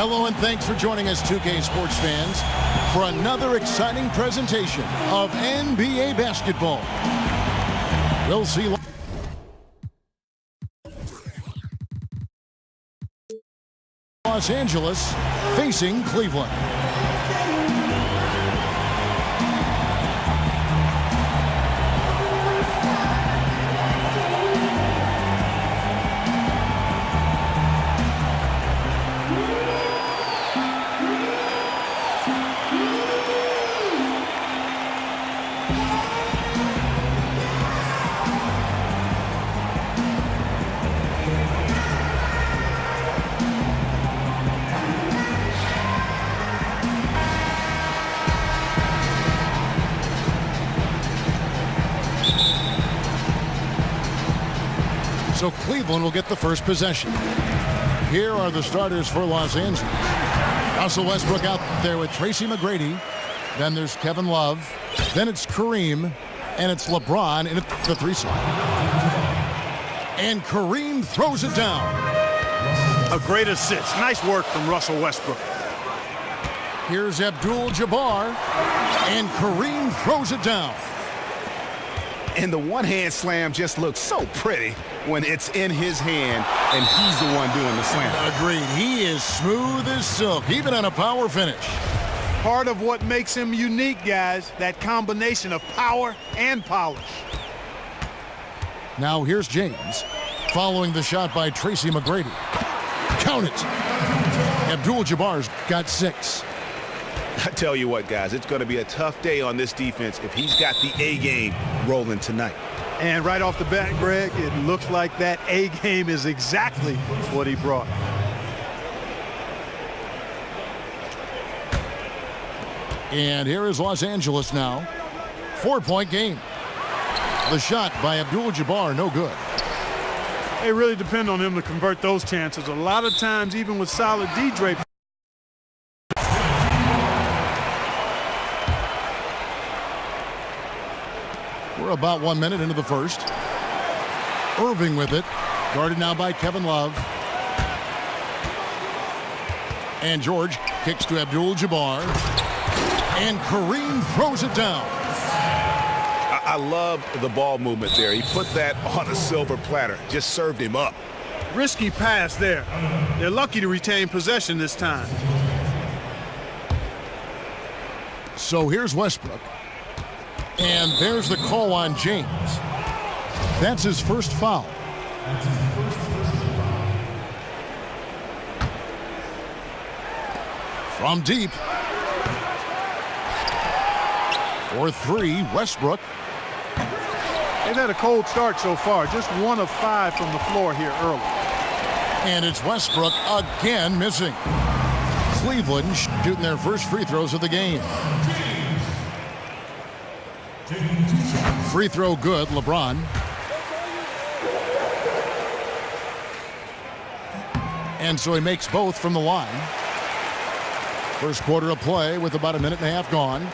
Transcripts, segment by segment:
Hello and thanks for joining us, 2K Sports fans, for another exciting presentation of NBA basketball. We'll see Los Angeles facing Cleveland. So Cleveland will get the first possession. Here are the starters for Los Angeles. Russell Westbrook out there with Tracy McGrady. Then there's Kevin Love. Then it's Kareem. And it's LeBron in the three slot. And Kareem throws it down. A great assist. Nice work from Russell Westbrook. Here's Abdul-Jabbar. And Kareem throws it down. And the one-hand slam just looks so pretty when it's in his hand and he's the one doing the slam. Agreed. He is smooth as silk, even on a power finish. Part of what makes him unique, guys, that combination of power and polish. Now here's James, following the shot by Tracy McGrady. Count it. Abdul-Jabbar's got 6. I tell you what, guys, it's going to be a tough day on this defense if he's got the A game rolling tonight. And right off the bat, Greg, it looks like that A game is exactly what he brought. And here is Los Angeles now. 4-point game. The shot by Abdul-Jabbar, no good. They really depend on him to convert those chances. A lot of times, even with solid D-Drape. We're about 1 minute into the first. Irving with it. Guarded now by Kevin Love. And George kicks to Abdul-Jabbar. And Kareem throws it down. I love the ball movement there. He put that on a silver platter. Just served him up. Risky pass there. They're lucky to retain possession this time. So here's Westbrook. And there's the call on James. That's his first foul. From deep. For 3, Westbrook. They've had a cold start so far. Just 1 of 5 from the floor here early. And it's Westbrook again missing. Cleveland shooting their first free throws of the game. Free throw good, LeBron. And so he makes both from the line. First quarter of play with about 1.5 minutes gone.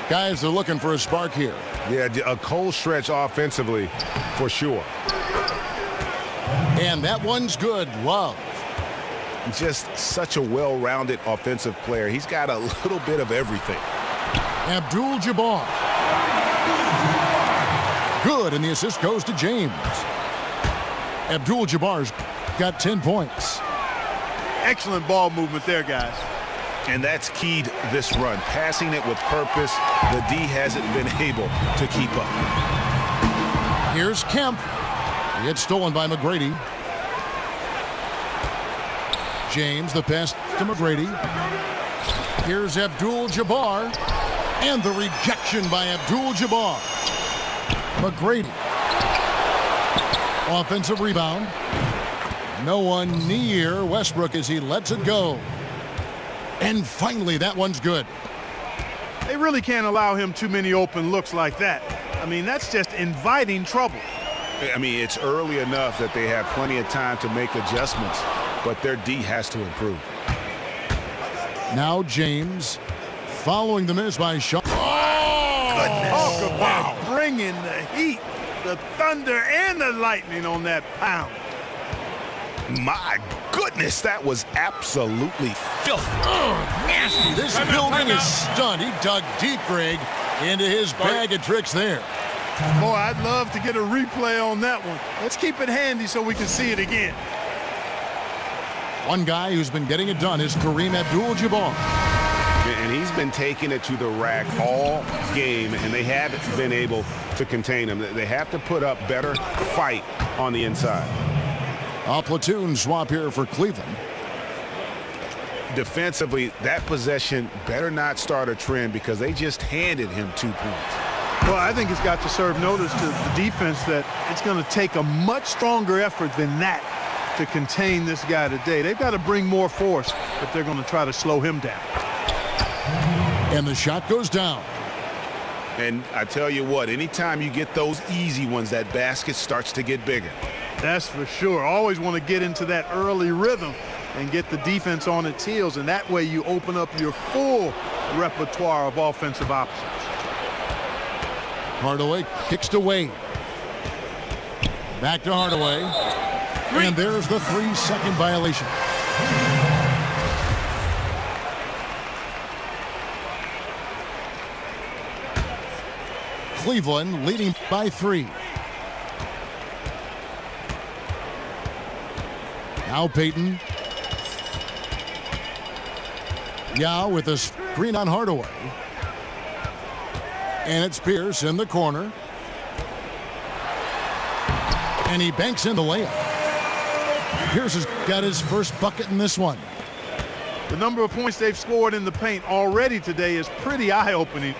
Guys, they're looking for a spark here. Yeah, a cold stretch offensively for sure. And that one's good. Love. Just such a well-rounded offensive player. He's got a little bit of everything. Abdul-Jabbar. Good, and the assist goes to James. Abdul-Jabbar's got 10 points. Excellent ball movement there, guys. And that's keyed this run. Passing it with purpose. The D hasn't been able to keep up. Here's Kemp. It's stolen by McGrady. James, the pass to McGrady. Here's Abdul-Jabbar. And the rejection by Abdul-Jabbar. McGrady. Offensive rebound. No one near Westbrook as he lets it go. And finally, that one's good. They really can't allow him too many open looks like that. I mean, that's just inviting trouble. I mean, it's early enough that they have plenty of time to make adjustments, but their D has to improve. Now James, following the miss by Shaw. Goodness. Talk about bringing the heat, the thunder, and the lightning on that pound. My goodness, that was absolutely filthy. Nasty. This building is stunned. He dug deep, Greg, into his bag of tricks there. Boy, I'd love to get a replay on that one. Let's keep it handy so we can see it again. One guy who's been getting it done is Kareem Abdul-Jabbar. And he's been taking it to the rack all game, and they haven't been able to contain him. They have to put up better fight on the inside. A platoon swap here for Cleveland. Defensively, that possession better not start a trend because they just handed him 2 points. Well, I think it's got to serve notice to the defense that it's going to take a much stronger effort than that to contain this guy today. They've got to bring more force if they're going to try to slow him down. And the shot goes down. And I tell you what, anytime you get those easy ones, that basket starts to get bigger. That's for sure. Always want to get into that early rhythm and get the defense on its heels, and that way you open up your full repertoire of offensive options. Hardaway kicks to Wade. Back to Hardaway. And there's the 3-second violation. Cleveland leading by 3. Now Payton. Yao with a screen on Hardaway. And it's Pierce in the corner. And he banks in the layup. Pierce has got his first bucket in this one. The number of points they've scored in the paint already today is pretty eye-opening.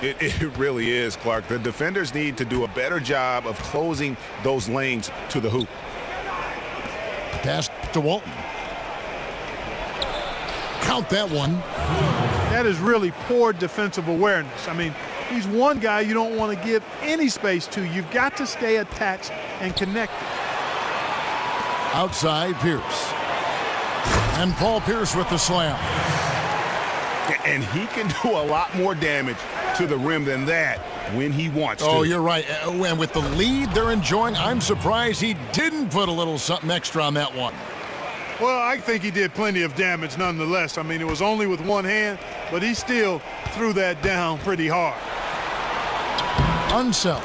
It really is, Clark. The defenders need to do a better job of closing those lanes to the hoop. Pass to Walton. Count that one. That is really poor defensive awareness. I mean, he's one guy you don't want to give any space to. You've got to stay attached and connected. Outside Pierce. And Paul Pierce with the slam. And he can do a lot more damage to the rim than that when he wants to. Oh, you're right. And with the lead they're enjoying, I'm surprised he didn't put a little something extra on that one. Well, I think he did plenty of damage nonetheless. I mean, it was only with one hand, but he still threw that down pretty hard. Unseld.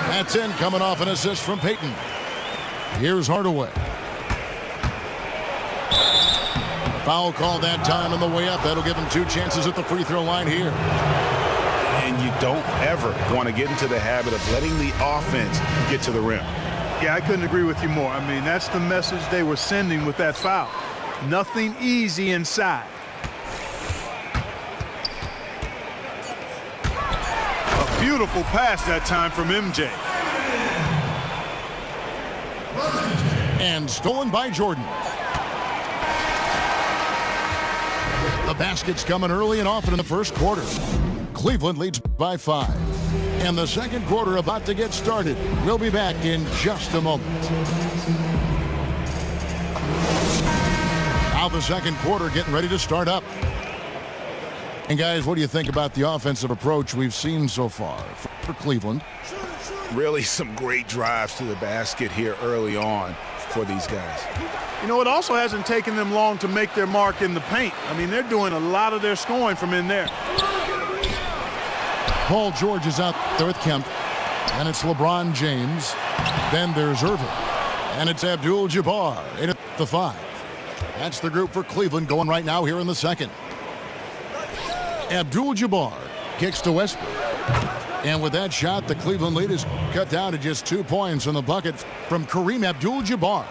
That's in, coming off an assist from Payton. Here's Hardaway. Foul call that time on the way up. That'll give him 2 chances at the free throw line here. And you don't ever want to get into the habit of letting the offense get to the rim. Yeah, I couldn't agree with you more. I mean, that's the message they were sending with that foul. Nothing easy inside. A beautiful pass that time from MJ. And stolen by Jordan. The basket's coming early and often in the first quarter. Cleveland leads by 5. And the second quarter about to get started. We'll be back in just a moment. Now the second quarter getting ready to start up. And guys, what do you think about the offensive approach we've seen so far for Cleveland? Really some great drives to the basket here early on for these guys. You know, it also hasn't taken them long to make their mark in the paint. I mean, they're doing a lot of their scoring from in there. Paul George is out there with Kemp. And it's LeBron James. Then there's Irving. And it's Abdul-Jabbar in at the 5. That's the group for Cleveland going right now here in the second. Abdul-Jabbar kicks to Westbrook. And with that shot, the Cleveland lead is cut down to just 2 points on the bucket from Kareem Abdul-Jabbar.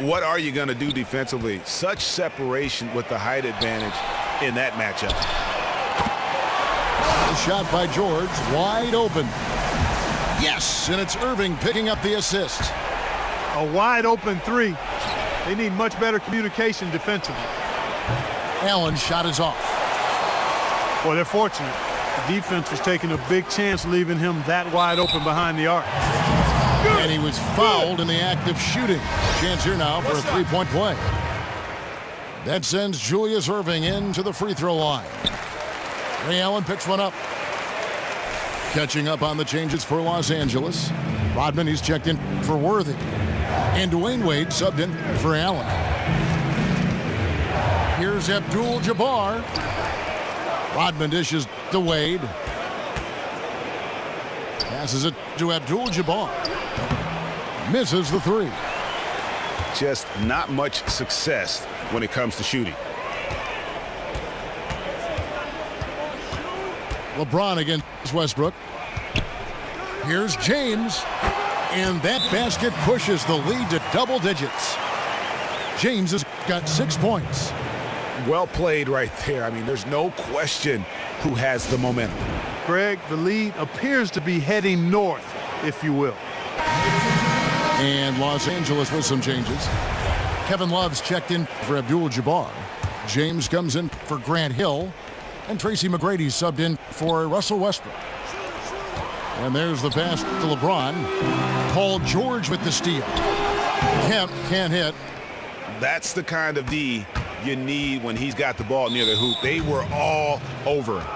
What are you going to do defensively? Such separation with the height advantage in that matchup. The shot by George, wide open. Yes, and it's Irving picking up the assist. A wide open 3. They need much better communication defensively. Allen's shot is off. Boy, they're fortunate. The defense was taking a big chance leaving him that wide open behind the arc. And he was fouled in the act of shooting. Chance here now for a 3-point play. That sends Julius Irving into the free throw line. Ray Allen picks one up. Catching up on the changes for Los Angeles. Rodman, he's checked in for Worthy. And Dwayne Wade subbed in for Allen. Here's Abdul-Jabbar. Rodman dishes to Wade. Passes it to Abdul-Jabbar. Misses the three. Just not much success when it comes to shooting. LeBron against Westbrook. Here's James. And that basket pushes the lead to double digits. James has got 6 points. Well played right there. I mean, there's no question who has the momentum. Greg, the lead appears to be heading north, if you will. And Los Angeles with some changes. Kevin Love's checked in for Abdul-Jabbar. James comes in for Grant Hill. And Tracy McGrady subbed in for Russell Westbrook. And there's the pass to LeBron. Paul George with the steal. Kemp can't hit. That's the kind of D you need when he's got the ball near the hoop. They were all over him.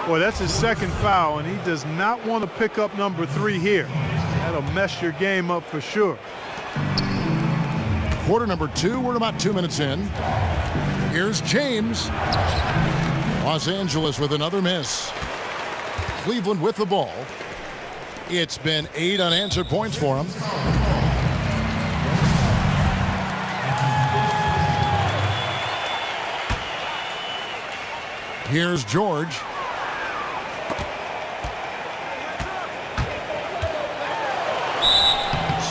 Boy, that's his second foul, and he does not want to pick up number 3 here. That'll mess your game up for sure. Quarter number 2, we're about 2 minutes in. Here's James. Los Angeles with another miss. Cleveland with the ball. It's been 8 unanswered points for him. Here's George.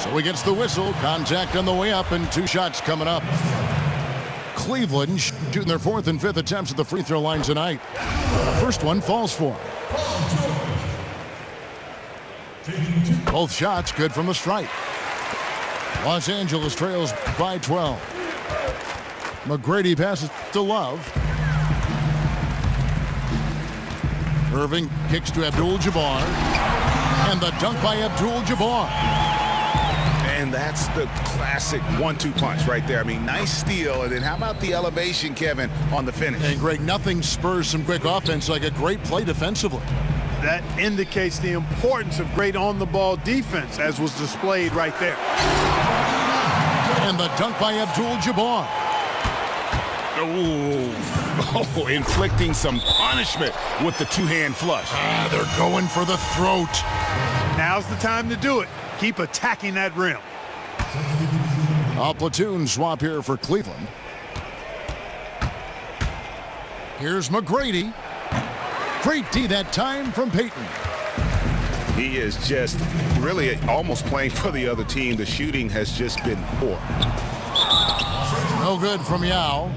So he gets the whistle. Contact on the way up and 2 shots coming up. Cleveland shooting their 4th and 5th attempts at the free throw line tonight. First one falls for him. Both shots good from the stripe. Los Angeles trails by 12. McGrady passes to Love. Irving kicks to Abdul-Jabbar. And the dunk by Abdul-Jabbar. And that's the classic 1-2 punch right there. I mean, nice steal. And then how about the elevation, Kevin, on the finish? And Greg, nothing spurs some quick offense like a great play defensively. That indicates the importance of great on-the-ball defense, as was displayed right there. And the dunk by Abdul-Jabbar. Oh, inflicting some punishment with the 2-hand flush. They're going for the throat. Now's the time to do it. Keep attacking that rim. A platoon swap here for Cleveland. Here's McGrady. Great D that time from Payton. He is just really almost playing for the other team. The shooting has just been poor. No good from Yao.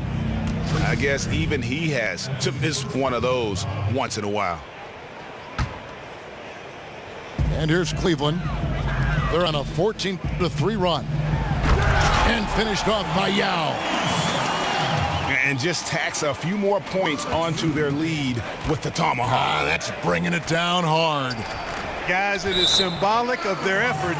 I guess even he has to miss one of those once in a while. And here's Cleveland. They're on a 14-3 run. And finished off by Yao. And just tacks a few more points onto their lead with the tomahawk. That's bringing it down hard. Guys, it is symbolic of their effort.